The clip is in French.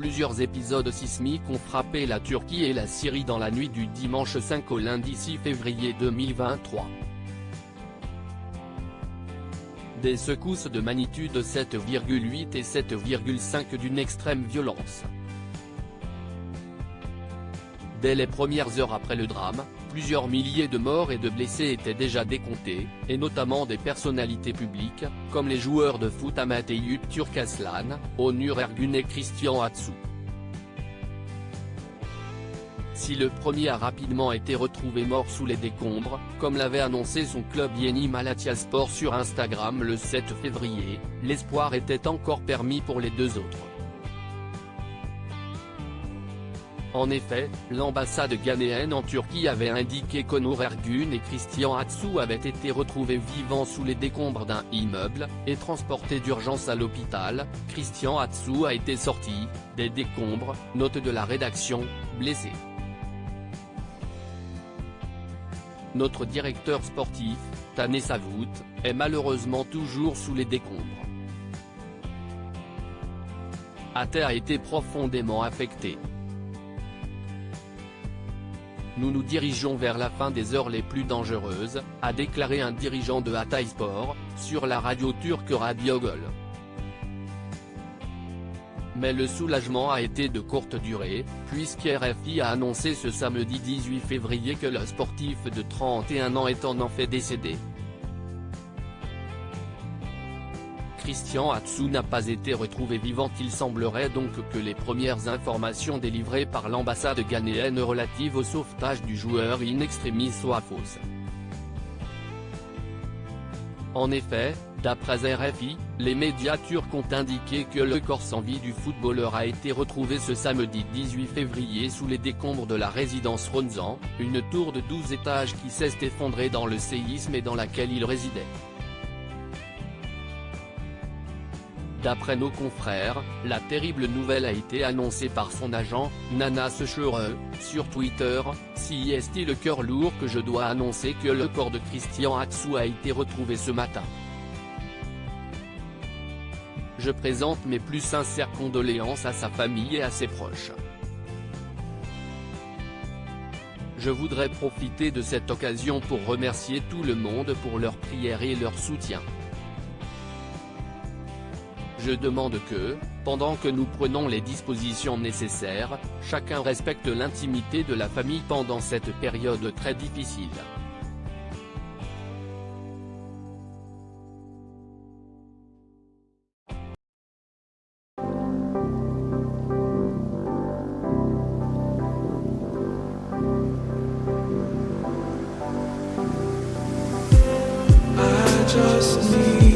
Plusieurs épisodes sismiques ont frappé la Turquie et la Syrie dans la nuit du dimanche 5 au lundi 6 février 2023. Des secousses de magnitude 7,8 et 7,5 d'une extrême violence. Dès les premières heures après le drame, plusieurs milliers de morts et de blessés étaient déjà décomptés, et notamment des personnalités publiques, comme les joueurs de foot Ahmet Eyüp Türkaslan, Onur Ergün et Christian Atsu. Si le premier a rapidement été retrouvé mort sous les décombres, comme l'avait annoncé son club Yeni Malatyaspor sur Instagram le 7 février, l'espoir était encore permis pour les deux autres. En effet, l'ambassade ghanéenne en Turquie avait indiqué qu'Onur Ergün et Christian Atsu avaient été retrouvés vivants sous les décombres d'un immeuble, et transportés d'urgence à l'hôpital. Christian Atsu a été sorti des décombres, note de la rédaction, blessé. Notre directeur sportif, Tane Savout, est malheureusement toujours sous les décombres. Ate a été profondément affecté. Nous nous dirigeons vers la fin des heures les plus dangereuses, a déclaré un dirigeant de Hatayspor, sur la radio turque Radio Gol. Mais le soulagement a été de courte durée, puisqu'RFI a annoncé ce samedi 18 février que le sportif de 31 ans est en fait décédé. Christian Atsu n'a pas été retrouvé vivant. Il semblerait donc que les premières informations délivrées par l'ambassade ghanéenne relatives au sauvetage du joueur in extremis soient fausses. En effet, d'après RFI, les médias turcs ont indiqué que le corps sans vie du footballeur a été retrouvé ce samedi 18 février sous les décombres de la résidence Ronzan, une tour de 12 étages qui s'est effondrée dans le séisme et dans laquelle il résidait. D'après nos confrères, la terrible nouvelle a été annoncée par son agent, Nana Sechere, sur Twitter. Si est-il le cœur lourd que je dois annoncer que le corps de Christian Atsu a été retrouvé ce matin. Je présente mes plus sincères condoléances à sa famille et à ses proches. Je voudrais profiter de cette occasion pour remercier tout le monde pour leurs prières et leur soutien. Je demande que, pendant que nous prenons les dispositions nécessaires, chacun respecte l'intimité de la famille pendant cette période très difficile. I just need